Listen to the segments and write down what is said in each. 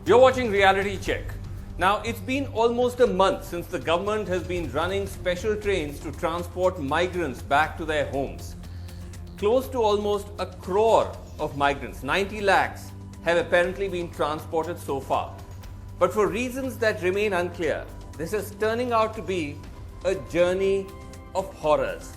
You're watching Reality Check. Now, it's been almost a month since the government has been running special trains to transport migrants back to their homes. Close to almost 1 crore of migrants, 90 lakhs, have apparently been transported so far. But for reasons that remain unclear, this is turning out to be a journey of horrors.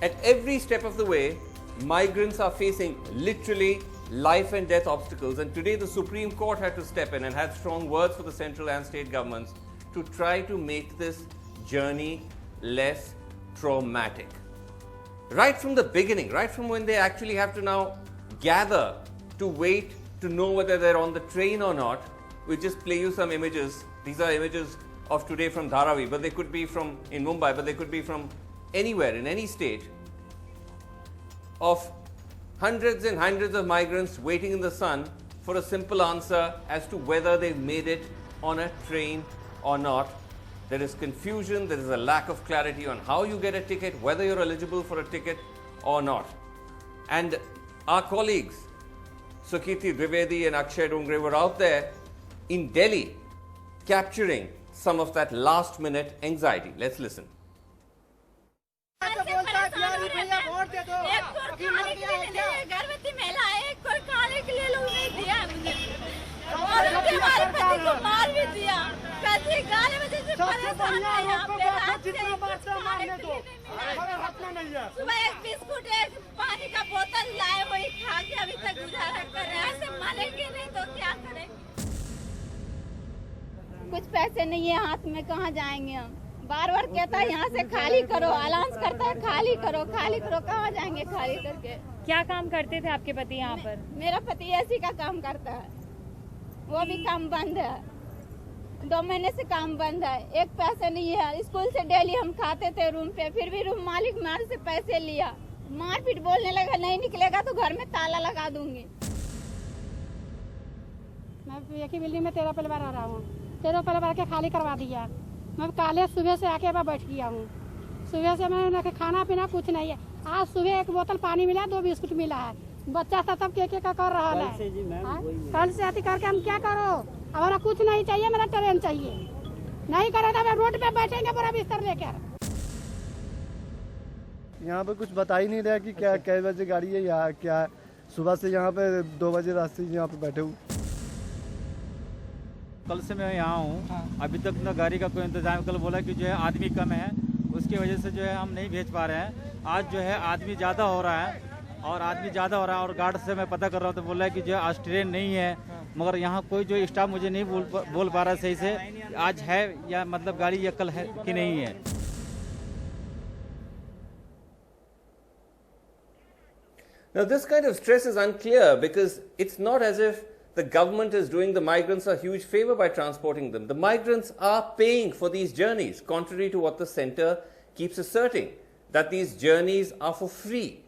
At every step of the way, migrants are facing literally life and death obstacles, and today the Supreme Court had to step in and had strong words for the central and state governments to try to make this journey less traumatic. Right from the beginning, right from when they actually have to now gather to wait to know whether they're on the train or not, we just play you some images. These are images of today from Dharavi, but they could be from in Mumbai, but they could be from anywhere in any state, of hundreds and hundreds of migrants waiting in the sun for a simple answer as to whether they've made it on a train or not. There is confusion, there is a lack of clarity on how you get a ticket, whether you're eligible for a ticket or not. And our colleagues, Sukirti Dwivedi and Akshay Dongre, were out there in Delhi capturing some of that last minute anxiety. Let's listen. गर्भवती महिला एक कोई खाने के लिए लोग नहीं दिया मुझे, और उसके हमारे पति को मार भी दिया। कैसे गाने में जैसे परेशान है यहाँ पे, सुबह एक बिस्कुट एक पानी का बोतल लाए, वही खा के अभी तक गुजारा कर रहे हैं। ऐसे मानेंगे नहीं तो क्या करें? कुछ पैसे नहीं है हाथ में, कहाँ जाएंगे हम? बार बार कहता है यहाँ से खाली करो, अलाउंस करता है खाली करो, कहाँ जाएंगे खाली करके? क्या काम करते थे आपके पति यहाँ पर? मेरा पति एसी का काम करता है, वो भी काम बंद है, 2 महीने से काम बंद है। एक पैसे नहीं है। स्कूल से डेली हम खाते थे रूम पे, फिर भी रूम मालिक मार से पैसे लिया, मारपीट बोलने लगा, नहीं निकलेगा तो घर में ताला लगा दूंगी। मैं एक ही बिल्डिंग में 13 परिवार आ रहा हूँ, 13 परिवार के खाली करवा दिया। मैं काले सुबह से आके बैठ गया हूँ, सुबह से मैंने खाना पीना कुछ नहीं है। आज सुबह 1 बोतल पानी मिला, 2 बिस्कुट मिला है। बच्चा सब के कर रहा है। कल से अति करके हम क्या करो? हमारा कुछ नहीं चाहिए, मेरा ट्रेन चाहिए। नहीं करे तो रोड पे बैठेंगे पूरा बिस्तर लेकर। यहाँ पे कुछ बता ही नहीं रहा कि क्या कै बजे गाड़ी है, यहाँ क्या। सुबह से यहाँ पे 2 बजे रास्ते यहाँ पे बैठे हूँ। कल से मैं यहाँ हूँ, अभी तक न गाड़ी का कोई इंतजाम। कल बोला कि जो है आदमी कम है, उसकी वजह से जो है हम नहीं भेज पा रहे हैं। आज जो है आदमी ज़्यादा हो रहा है, और गार्ड से मैं पता कर रहा हूँ तो बोला है कि जो है आज ट्रेन नहीं है। मगर यहाँ कोई जो स्टाफ मुझे नहीं बोल पा रहा सही से आज है या मतलब गाड़ी या कल है कि नहीं है। Now, this kind of stress is unclear because it's not as if the government is doing the migrants a huge favor by transporting them. The migrants are paying for these journeys, contrary to what the centre keeps asserting, that these journeys are for free.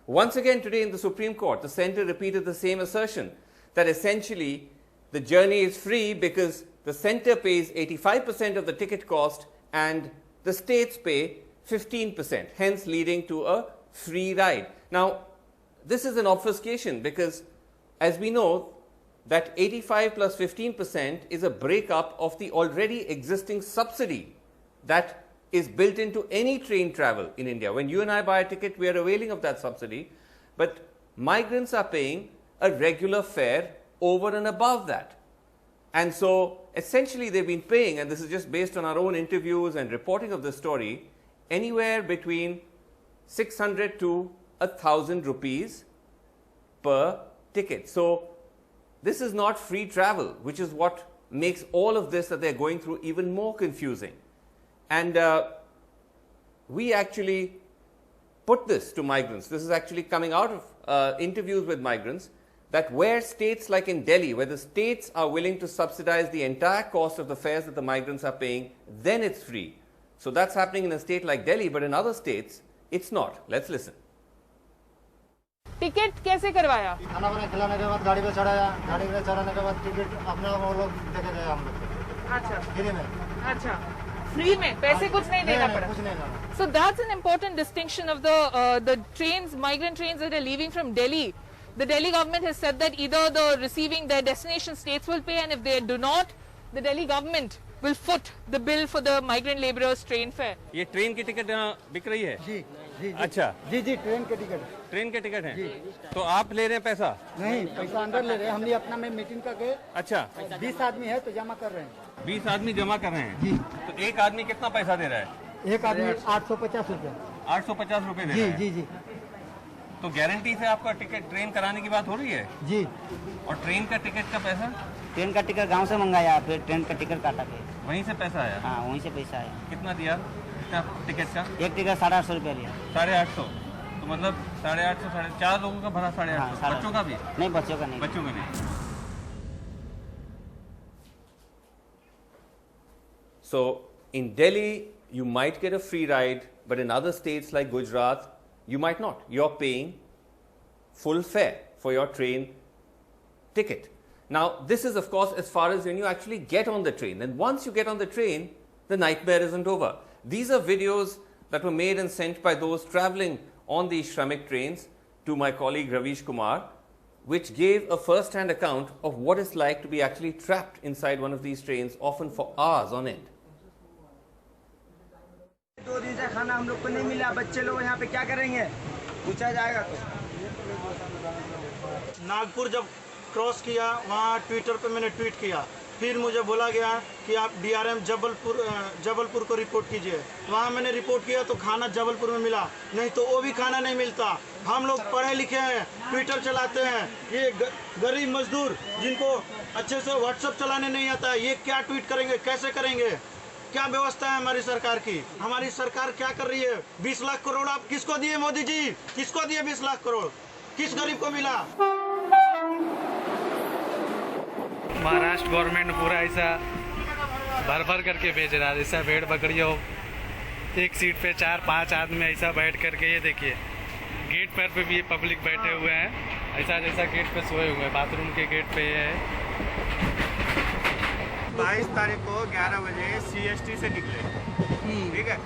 Once again today in the Supreme Court, the centre repeated the same assertion, that essentially the journey is free because the centre pays 85% of the ticket cost and the states pay 15%, hence leading to a free ride. Now, this is an obfuscation because, as we know, that 85 plus 15% is a breakup of the already existing subsidy that is built into any train travel in India. When you and I buy a ticket, we are availing of that subsidy, but migrants are paying a regular fare over and above that. And so, essentially they've been paying, and this is just based on our own interviews and reporting of this story, anywhere between 600 to 1,000 rupees per ticket. So, this is not free travel, which is what makes all of this that they're going through even more confusing. And we actually put this to migrants. This is actually coming out of interviews with migrants, that where states like in Delhi, where the states are willing to subsidize the entire cost of the fares that the migrants are paying, then it's free. So that's happening in a state like Delhi, but in other states, it's not. Let's listen. Ticket कैसे करवाया? खाना बना खिलाने के बाद गाड़ी पे चढ़ाया, गाड़ी पे चढ़ाने के बाद टिकट अपने वो लोग देके गए हम लोग। अच्छा, फ्री में। अच्छा, फ्री में, पैसे कुछ नहीं देना पड़ा? कुछ नहीं देना। So that's an important distinction of the trains, migrant trains that are leaving from Delhi. The Delhi government has said that either the receiving their destination states will pay, and if they do not, the Delhi government will foot the bill for the migrant labourers' train fare. ये train की ticket बिक रही है? जी जी अच्छा, जी जी train के ticket train के ticket है। तो आप ले रहे हैं पैसा? नहीं, पैसा अंदर ले रहे हैं। हमने अपना में मीटिंग करके अच्छा, 20 आदमी है तो जमा कर रहे हैं। 20 आदमी जमा कर रहे हैं जी। तो एक आदमी कितना पैसा दे रहा है? एक आदमी 850 रुपया। 850 रुपए दे जी रहा है। जी जी तो गारंटी से आपका टिकट ट्रेन कराने की बात हो रही है? जी। और ट्रेन का टिकट का पैसा ट्रेन का टिकट गांव से मंगाया, फिर ट्रेन का टिकट काटा के। वहीं से पैसा आया? हाँ, वहीं से पैसा आया। कितना दिया कितना टिकट का? एक टिकट 850 रुपया लिया। 850। तो मतलब 850 4 लोगों का भरा 850। हाँ, बच्चों का भी? नहीं, बच्चों का नहीं। बच्चों का नहीं। So in Delhi you might get a free ride, but in other states like Gujarat you might not. You're paying full fare for your train ticket. Now this is of course as far as when you actually get on the train. And once you get on the train, the nightmare isn't over. These are videos that were made and sent by those travelling on these Shramik trains to my colleague Ravish Kumar, which gave a first-hand account of what it's like to be actually trapped inside one of these trains, often for hours on end. 2 दिन से खाना हम लोग को नहीं मिला। बच्चे लोग यहाँ पे क्या करेंगे? पूछा जाएगा तो। नागपुर जब क्रॉस किया, वहाँ ट्विटर पे मैंने ट्वीट किया, फिर मुझे बोला गया कि आप DRM जबलपुर को रिपोर्ट कीजिए। वहाँ मैंने रिपोर्ट किया तो खाना जबलपुर में मिला, नहीं तो वो भी खाना नहीं मिलता। हम लोग पढ़े लिखे हैं, ट्विटर चलाते हैं, ये गरीब मजदूर जिनको अच्छे से व्हाट्सएप चलाने नहीं आता, ये क्या ट्वीट करेंगे, कैसे करेंगे? क्या व्यवस्था है हमारी सरकार की? हमारी सरकार क्या कर रही है? 20 लाख करोड़ आप किसको दिए मोदी जी? किसको दिए 20 लाख करोड़? किस गरीब को मिला? महाराष्ट्र गवर्नमेंट पूरा ऐसा भर भर करके भेज रहा है, जैसा भेड़ बकरी हो। एक सीट पे 4-5 आदमी ऐसा बैठ करके, ये देखिए गेट पर पे भी पब्लिक बैठे हुए हैं, ऐसा जैसा गेट पे सोए हुए हैं। बाथरूम के गेट पे ये है। 22 तारीख को 11 बजे CST से निकले, ठीक है।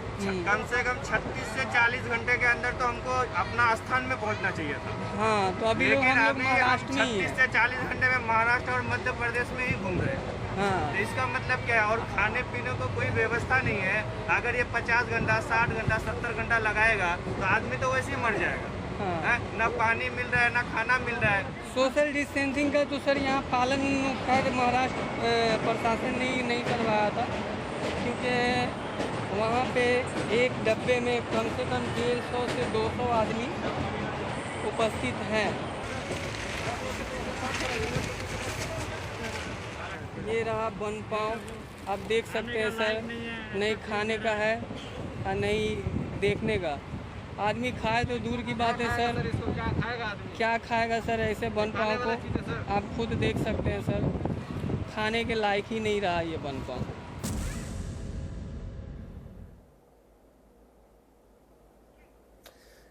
कम से कम 36 से 40 घंटे के अंदर तो हमको अपना स्थान में पहुंचना चाहिए था। हाँ, तो अभी लेकिन अभी हम 36 से 40 घंटे में महाराष्ट्र और मध्य प्रदेश में ही घूम रहे हैं। हाँ। तो इसका मतलब क्या है? और खाने पीने को कोई व्यवस्था नहीं है। अगर ये 50 घंटा 60 घंटा 70 घंटा लगाएगा तो आदमी तो वैसे ही मर जाएगा। हाँ। ना पानी मिल रहा है, ना खाना मिल रहा है। सोशल डिस्टेंसिंग का तो सर यहाँ पालन खैर महाराष्ट्र प्रशासन ने नहीं करवाया था, क्योंकि वहाँ पे एक डब्बे में कम से कम 150 से 200 आदमी उपस्थित हैं। ये रहा बन पाव, आप देख सकते हैं सर, नहीं खाने का है और नहीं देखने का। आदमी खाए तो दूर की बात है सर, इसको क्या खाएगा आदमी? क्या खाएगा सर ऐसे बन पाव को? आप खुद देख सकते हैं सर, खाने के लायक ही नहीं रहा ये बन पाव।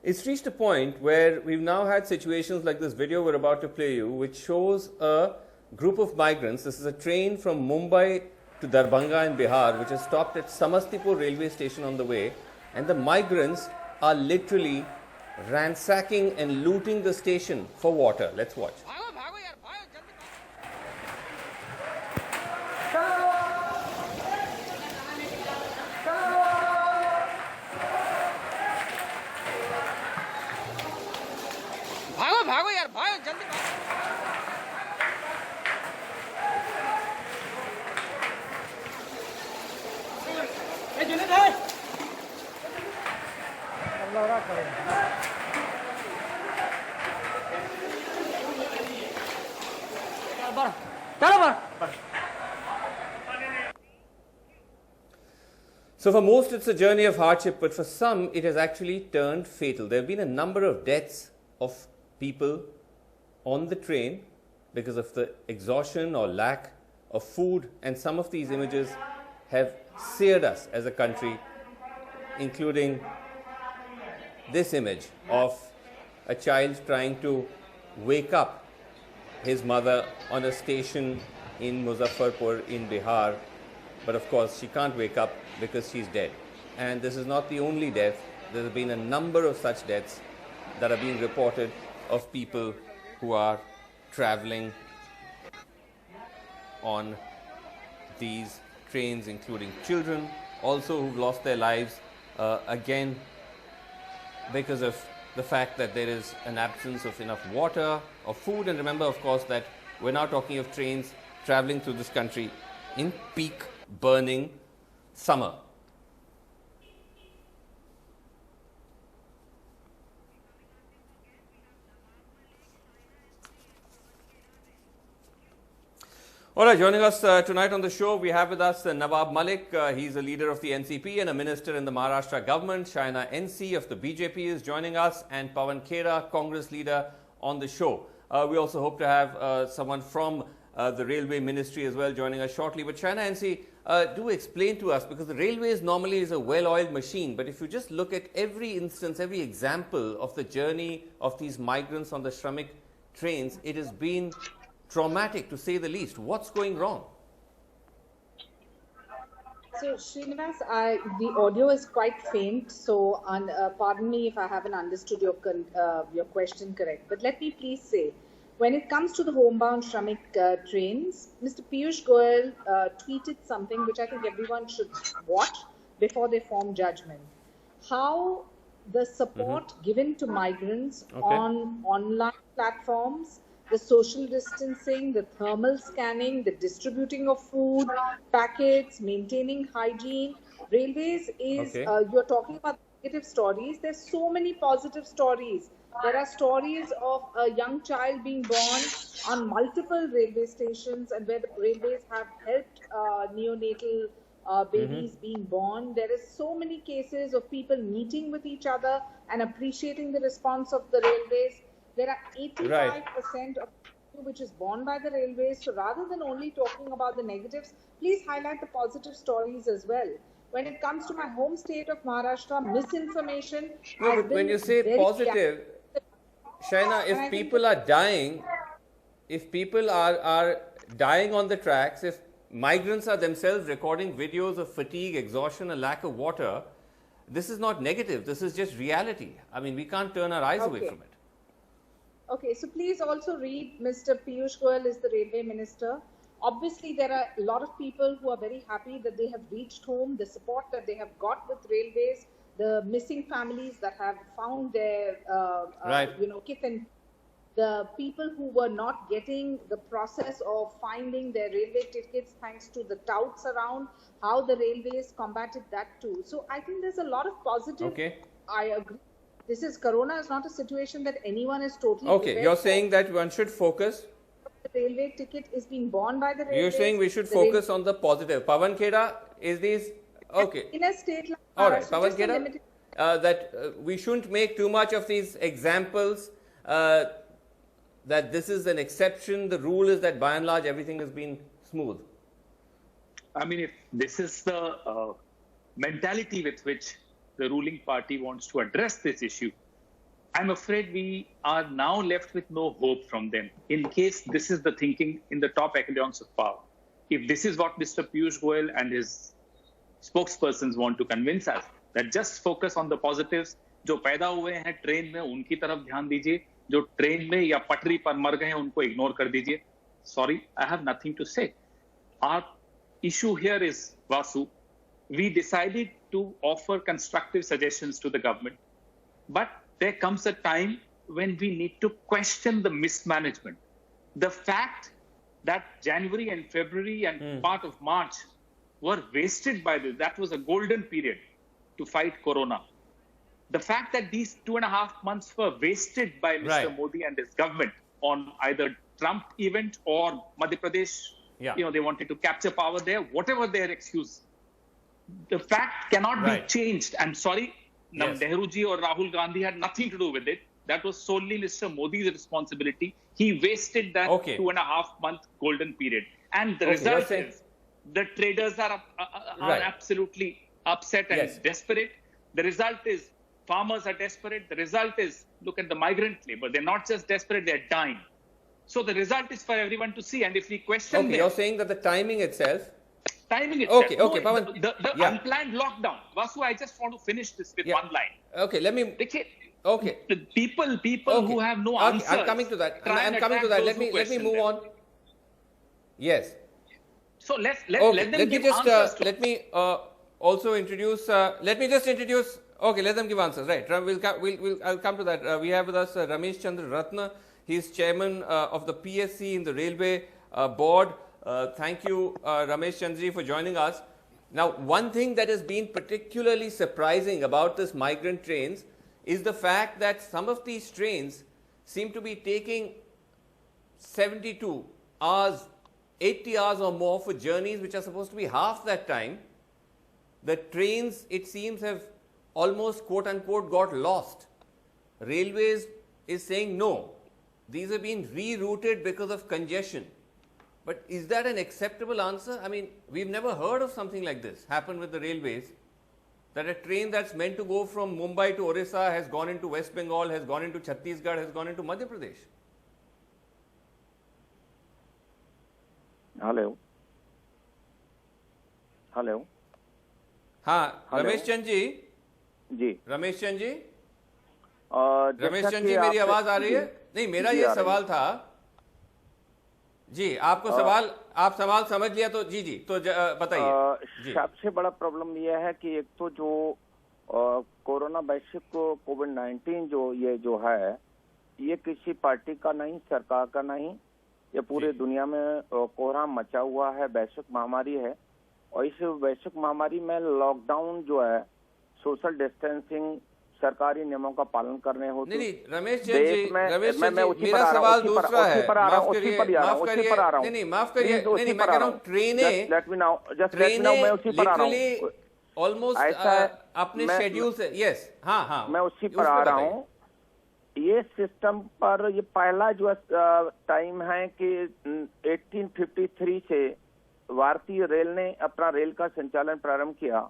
It's reached a point where we've now had situations like this video we're about to play you, which shows a group of migrants. This is a train from Mumbai to Darbhanga in Bihar, which has stopped at Samastipur railway station on the way, and the migrants are literally ransacking and looting the station for water. Let's watch. भागो यार, भागो जल्दी भागो। So for most it's a journey of hardship, but for some it has actually turned fatal. There have been a number of deaths of people on the train because of the exhaustion or lack of food, and some of these images have seared us as a country, including this image of a child trying to wake up his mother on a station in Muzaffarpur in Bihar, but of course she can't wake up because she's dead. And this is not the only death. There have been a number of such deaths that are being reported of people who are traveling on these trains, including children, also who've lost their lives, again, because of the fact that there is an absence of enough water or food. And remember, of course, that we're now talking of trains traveling through this country in peak burning summer. All right, joining us tonight on the show, we have with us Nawab Malik. He's a leader of the NCP and a minister in the Maharashtra government. Shaina NC of the BJP is joining us, and Pawan Khera, Congress leader, on the show. We also hope to have someone from the Railway Ministry as well joining us shortly. But Shaina NC, do explain to us, because the railways normally is a well-oiled machine, but if you just look at every instance, every example of the journey of these migrants on the Shramik trains, it has been traumatic, to say the least. What's going wrong? So, Srinivas, the audio is quite faint, so pardon me if I haven't understood your question correct. But let me please say, when it comes to the homebound Shramik trains, Mr. Piyush Goyal tweeted something which I think everyone should watch before they form judgment. How the support given to migrants on online platforms, the social distancing, the thermal scanning, the distributing of food, packets, maintaining hygiene. Railways is, you're talking about negative stories. There's so many positive stories. There are stories of a young child being born on multiple railway stations, and where the railways have helped neonatal babies being born. There is so many cases of people meeting with each other and appreciating the response of the railways. There are 85% of which is borne by the railways. So rather than only talking about the negatives, please highlight the positive stories as well. When it comes to my home state of Maharashtra, misinformation. No, but when you say positive, Shaina, if people are dying, on the tracks, if migrants are themselves recording videos of fatigue, exhaustion, and lack of water, this is not negative. This is just reality. I mean, we can't turn our eyes away from it. Okay, so please also read. Mr. Piyush Goyal is the railway minister. Obviously, there are a lot of people who are very happy that they have reached home, the support that they have got with railways, the missing families that have found their, kith and the people who were not getting the process of finding their railway tickets thanks to the touts around, how the railways combated that too. So I think there's a lot of positive. I agree. This is Corona is not a situation that anyone is totally prepared you're for. saying that one should focus. The railway ticket is being borne by the railways. You're saying we should focus on the positive. Pawan Khera, is these in a state like all right, Pawan Khera, that we shouldn't make too much of these examples. That this is an exception. The rule is that by and large everything has been smooth. I mean, if this is the mentality with which the ruling party wants to address this issue, I'm afraid we are now left with no hope from them, in case this is the thinking in the top echelons of power. If this is what Mr. Piyush Goyal and his spokespersons want to convince us, that just focus on the positives, जो पैदा हुए हैं train में उनकी तरफ ध्यान दीजिए, जो ट्रेन में या पटरी पर मर गए हैं उनको इग्नोर कर दीजिए. Sorry, I have nothing to say. Our issue here is, Vasu, we decided to offer constructive suggestions to the government, but there comes a time when we need to question the mismanagement. The fact that January and February and part of March were wasted by this, that was a golden period to fight Corona. The fact that these 2.5 months were wasted by Mr. Modi and his government on either Trump event or Madhya Pradesh, they wanted to capture power there, whatever their excuse. The fact cannot be changed. I'm sorry, Nehru ji or Rahul Gandhi had nothing to do with it. That was solely Mr. Modi's responsibility. He wasted that 2.5 month golden period. And the result is the traders are absolutely upset and desperate. The result is farmers are desperate. The result is, look at the migrant labor. They're not just desperate, they're dying. So the result is for everyone to see. And if we question them, you're saying that the timing itself. The unplanned lockdown. Vasu, I just want to finish this with one line. Okay, let me. Okay. The people who have no Okay, answers. I'm coming to that. try and attack Let those me who move question on. them. Yes. So let Okay. them Let me give just answers to let me also introduce. Let me just introduce. Okay, let them give answers. Right. I'll come to that. We have with us Ramesh Chandra Ratna. He is chairman of the PSC in the railway board. Thank you, Ramesh Chandra, for joining us. Now, one thing that has been particularly surprising about this migrant trains is the fact that some of these trains seem to be taking 72 hours, 80 hours or more for journeys which are supposed to be half that time. The trains, it seems, have almost quote unquote got lost. Railways is saying no, these have been rerouted because of congestion. But is that an acceptable answer? I mean, we've never heard of something like this happen with the railways, that a train that's meant to go from Mumbai to Orissa has gone into West Bengal, has gone into Chhattisgarh, has gone into Madhya Pradesh. Hello. Hello. हाँ, रमेश चंद जी. जी. रमेश चंद जी. रमेश चंद जी, मेरी आवाज आ रही है? नहीं, मेरा ये सवाल था. जी, आपको आप सवाल समझ लिया तो जी तो बताइए. सबसे बड़ा प्रॉब्लम यह है कि एक तो जो कोरोना वैश्विक कोविड-19 जो है, ये किसी पार्टी का नहीं, सरकार का नहीं, ये पूरे दुनिया में कोहराम मचा हुआ है, वैश्विक महामारी है. और इस वैश्विक महामारी में लॉकडाउन जो है, सोशल डिस्टेंसिंग, सरकारी नियमों का पालन करने होते. नहीं, रमेश जी, मेरा सवाल दूसरा है. माफ करिए, नहीं, माफ करिए, नहीं, मैं कह रहा हूँ ट्रेनें लिटरली ऑलमोस्ट अपने शेड्यूल से. यस, हाँ, मैं उसी पर आ रहा हूँ. ये सिस्टम पर ये पहला जो टाइम है कि 1853 से भारतीय रेल ने अपना रेल का संचालन प्रारंभ किया.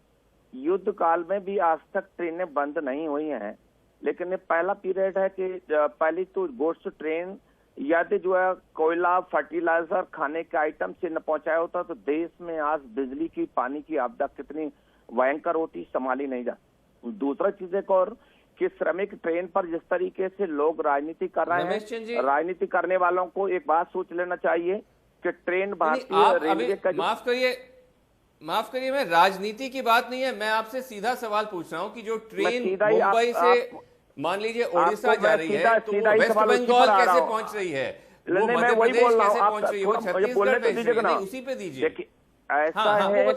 युद्ध काल में भी आज तक ट्रेनें बंद नहीं हुई हैं, लेकिन ये पहला पीरियड है कि पहली तो गोश्त ट्रेन यदि जो है कोयला, फर्टिलाइजर, खाने के आइटम से न पहुंचाया होता तो देश में आज बिजली की, पानी की आपदा कितनी भयंकर होती, संभाली नहीं जा. दूसरा चीज एक और कि श्रमिक ट्रेन पर जिस तरीके से लोग राजनीति कर रहे हैं, राजनीति करने वालों को एक बात सोच लेना चाहिए कि ट्रेन भारतीय रेलवे का. माफ करिए, मैं राजनीति की बात नहीं है, मैं आपसे सीधा सवाल पूछ रहा हूँ कि जो ट्रेन मुंबई से मान लीजिए उड़ीसा जा रही है, तो वो वेस्ट बंगाल कैसे पहुंच रही है, वो मध्य प्रदेश कैसे पहुंच रही है, वो छत्तीसगढ़ कैसे पहुंच रही है, उसी पे दीजिए. ऐसा है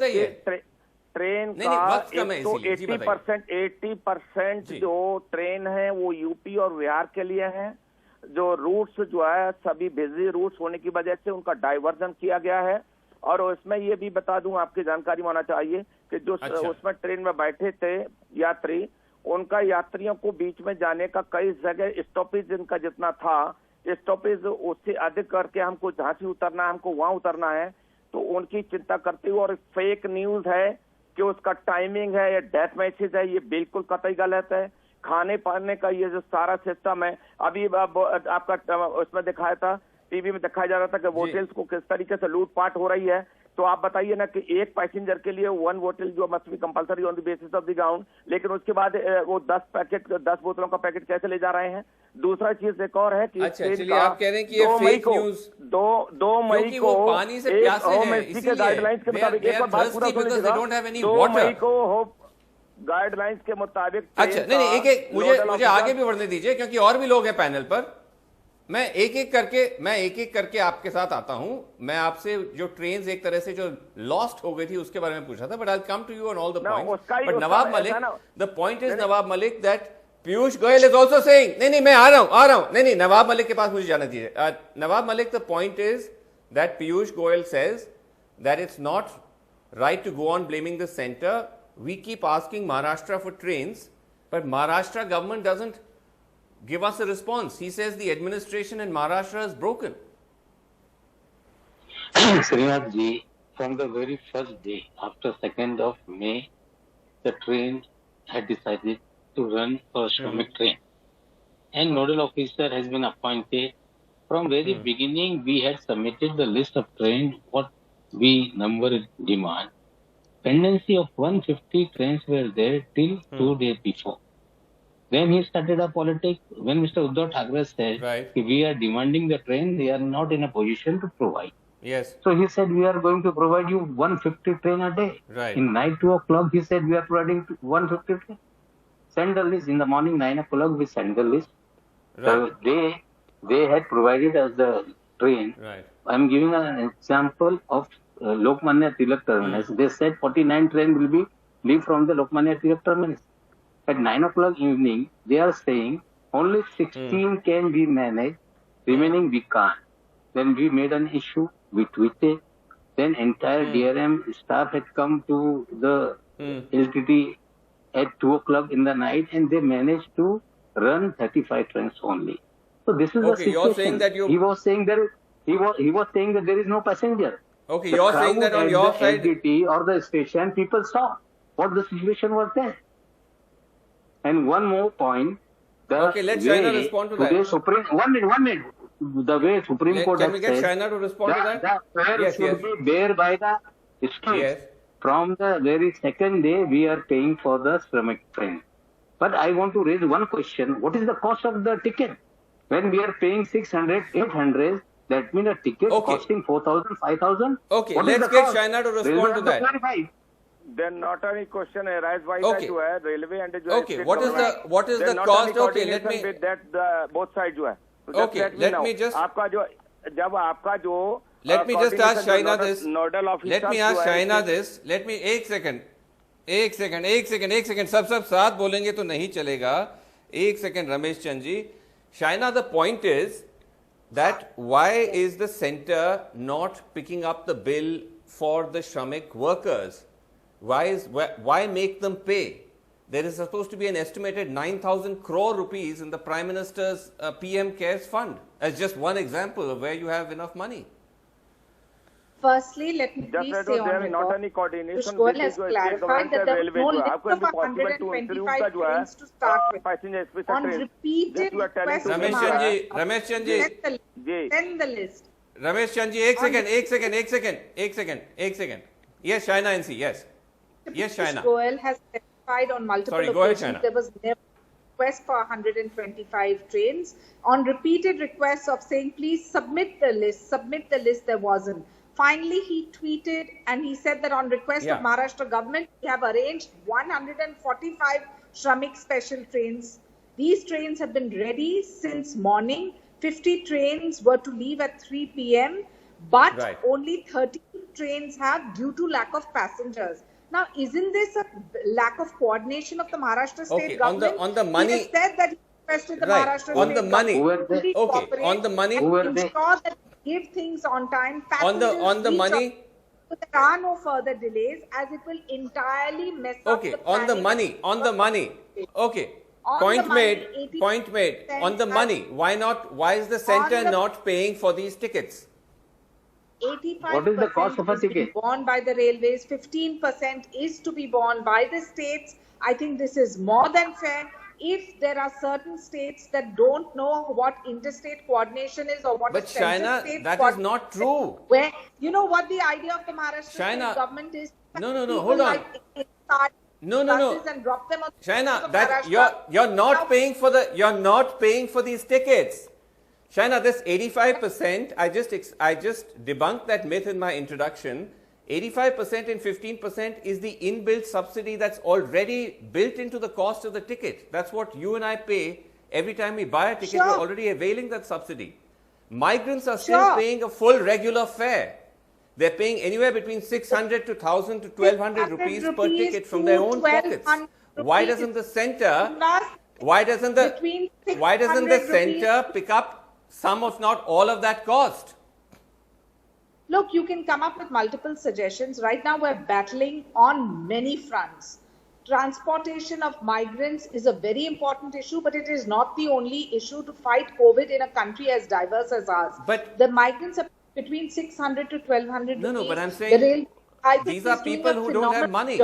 ट्रेन का 80% जो ट्रेन है वो यूपी और बिहार के लिए है. जो रूट्स जो है सभी बिजी रूट्स होने की वजह से उनका डाइवर्जन किया गया है. और उसमें ये भी बता दूं, आपकी जानकारी में होना चाहिए कि जो उसमें ट्रेन में बैठे थे यात्री, उनका यात्रियों को बीच में जाने का कई जगह स्टॉपेज इनका जितना था, स्टॉपेज उससे अधिक करके हमको झांसी उतरना है, हमको वहां उतरना है, तो उनकी चिंता करते हुए. और फेक न्यूज है कि उसका टाइमिंग है या डेथ मैसेज है, ये बिल्कुल कतई गलत है. खाने पाने का ये जो सारा सिस्टम है, अभी आपका उसमें दिखाया था, टीवी में दिखाया जा रहा था कि होटल्स को किस तरीके से लूटपाट हो रही है. तो आप बताइए ना कि एक पैसेंजर के लिए 1 होटल जो must be compulsory on the basis of the ground, लेकिन उसके बाद वो 10 बोतलों का पैकेट कैसे ले जा रहे हैं. दूसरा चीज एक और है कि आप कह रहे हैं कि 2 मई को पानी से प्यासे हैं, के गाइडलाइंस के मुताबिक एक बार बात पूरा सुन लीजिएगा. 2 मई को गाइडलाइंस के मुताबिक. अच्छा, नहीं, एक मुझे आगे भी बढ़ने दीजिए क्योंकि और भी लोग हैं पैनल पर. मैं एक एक करके आपके साथ आता हूं. मैं आपसे जो ट्रेन्स एक तरह से जो लॉस्ट हो गई थी उसके बारे में पूछा था, but I will come to you on all the points. But Nawab Malik, the point is Nawab Malik that Piyush Goyal is also saying, नहीं, मैं आ रहा हूं. नहीं, नवाब मलिक के पास मुझे जाना चाहिए. Nawab Malik, the point is that Piyush Goyal says that it's not right to go on blaming the centre. We keep asking Maharashtra for trains, but Maharashtra government doesn't give us a response. He says the administration in Maharashtra is broken. Srinath ji, from the very first day after 2nd of May, the train had decided to run for Shramik train. And nodal officer has been appointed. From very beginning, we had submitted the list of trains, what we number demand. Pendency of 150 trains were there till 2 days before. Then he started a politics. When Mr. Uddhav Thackeray said, we are demanding the train, they are not in a position to provide. Yes. So he said, we are going to provide you 150 train a day. Right. In night 2 o'clock, he said, we are providing 150 train. Send the list. In the morning 9 o'clock, we send the list. Right. So they had provided us the train. Right. I am giving an example of Lokmanya Tilak terminus. They said 49 train will be leave from the Lokmanya Tilak terminus. At 9 o'clock evening, they are saying only 16 can be managed, remaining we can't. Then we made an issue, we tweeted. Then entire DRM staff had come to the LTT at 2 o'clock in the night, and they managed to run 35 trains only. So this is the situation. You're saying that he was saying that he was saying that there is no passenger. Okay, The you're saying crowd that on at your the side. LTT or the station, people saw what the situation was there. And one more point. Okay, let Shaina respond to that. One minute. The way Supreme Court Can has we get said, Shaina to respond to that? the fare Yes, should yes. be bare by the state. Yes. From the very second day, we are paying for the Shramik train. But I want to raise one question. What is the cost of the ticket? When we are paying 600, 800, that means a ticket costing 4,000, 5,000? Okay, What is let's the get cost? Shaina to Railway respond to has that. clarify. Then not any question arise why Okay. जो है railway and जो है Okay, state what is government, the then not cost? any Okay, let coordination me. with that the both side जो है. So just Okay, let let know. me just. आपका जो जब आपका जो Let me just ask coordination Shaina जो this. nodal officer Let me जो ask है, Shaina this. Let me एक सेकंड सब साथ बोलेंगे तो नहीं चलेगा. एक second Ramesh Chand ji. Shaina, the point is that why is the centre not picking up the bill for the Shramik workers? Why make them pay? There is supposed to be an estimated 9,000 crore rupees in the Prime Minister's PM Cares Fund as just one example of where you have enough money. Firstly, let me please just say there on not record, any coordination. Goel has clarified that there was no list of 125 trains to start with. On repeated requests from Ramesh Chand ji. Send the list. Ramesh Chand ji, एक second. Yes, Shaina NC, yes. Yes, Shaina. Goel has clarified on multiple occasions there was never request for 125 trains. On repeated requests of saying, please submit the list, there wasn't. Finally, he tweeted and he said that on request of Maharashtra government, we have arranged 145 Shramik special trains. These trains have been ready since morning. 50 trains were to leave at 3 p.m. But only 30 trains have due to lack of passengers. Now, isn't this a lack of coordination of the Maharashtra state government? On the money. He has said that he requested the Maharashtra on state the money. government Okay, on the money. ensure that they give things on time. On the money. So there are no further delays as it will entirely mess up the on the money. Okay. Point made. On the money. Why is the centre not paying for these tickets? 85% What is the cost of a ticket? Borne by the railways, 15% is to be borne by the states. I think this is more than fair. If there are certain states that don't know what interstate coordination is or what but is Shaina, that is not true. Where you know what the idea of the Maharashtra state government is? No, hold on. No. And drop them on Shaina, that you're not paying for these tickets. Shaina, this 85%, I just debunked that myth in my introduction. 85% and 15% is the inbuilt subsidy that's already built into the cost of the ticket. That's what you and I pay every time we buy a ticket. We're already availing that subsidy. Migrants are still paying a full regular fare. They're paying anywhere between 600 to 1,000 to 1,200 rupees per ticket from their own pockets. Why doesn't the centre pick up some of not all of that cost? Look, you can come up with multiple suggestions. Right now, we're battling on many fronts. Transportation of migrants is a very important issue, but it is not the only issue to fight COVID in a country as diverse as ours. But the migrants are between 600 to 1,200 No, but I'm saying these are people who don't have money.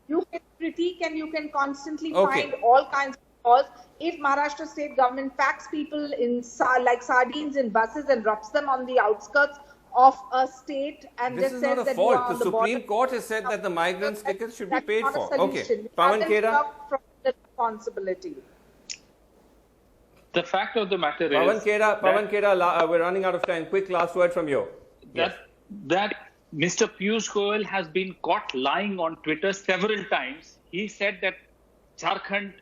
You can critique and you can constantly find all kinds of flaws. If Maharashtra state government packs people in like sardines in buses and drops them on the outskirts of a state and this just is says not a that fault. the Supreme Court has said that the migrants' tickets should be paid for. Okay, Pawan Khera. from the responsibility. The fact of the matter Pawan is Khera, we're running out of time. Quick last word from you. that Mr. Piyush Goyal has been caught lying on Twitter several times. He said that Jharkhand,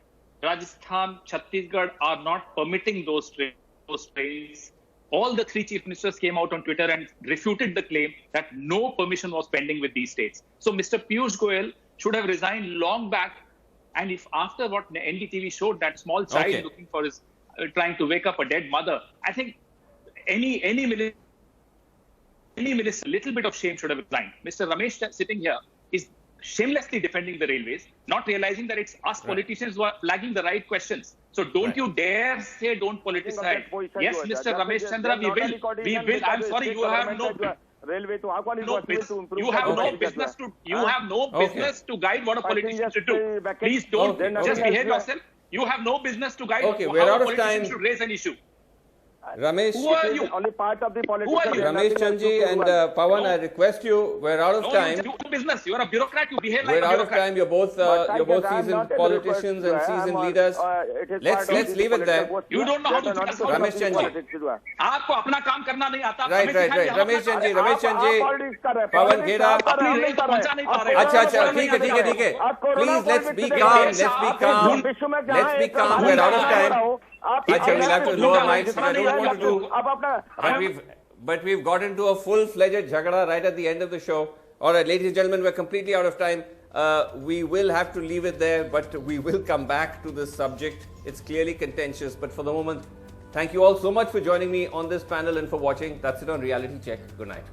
Rajasthan, Chhattisgarh are not permitting those trains. All the three chief ministers came out on Twitter and refuted the claim that no permission was pending with these states. So Mr. Piyush Goyal should have resigned long back. And if after what NDTV showed, that small child looking for his, trying to wake up a dead mother, I think any minister, a little bit of shame should have resigned. Mr. Ramesh sitting here is shamelessly defending the railways, not realizing that it's us politicians who are flagging the right questions. So don't you dare say don't politicize. Yes, Mr. Ramesh Chandra, we will. I'm sorry, you have no. You have no business to. You have no business to guide what a politician should do. Please don't just behave yourself. You have no business to guide how a politician should raise an issue. Ramesh, who are you? Only part of the politician. Ramesh Chandji and Pawan, I request you. We're out of time. You do business. You are a bureaucrat. You behave like a bureaucrat. We're out of time. You're both seasoned politicians and seasoned leaders. Let's leave it there. You don't know how to do this. Ramesh Chandji. आपको अपना काम करना नहीं आता. Right. Ramesh Chandji. Pawan Khera. अच्छा. ठीक है. Please let's be calm. We're out of time. We'll have to lower mics. I don't want to do. But we've got into a full-fledged jhagada right at the end of the show. All right, ladies and gentlemen, we're completely out of time. We will have to leave it there, but we will come back to this subject. It's clearly contentious, but for the moment, thank you all so much for joining me on this panel and for watching. That's it on Reality Check. Good night.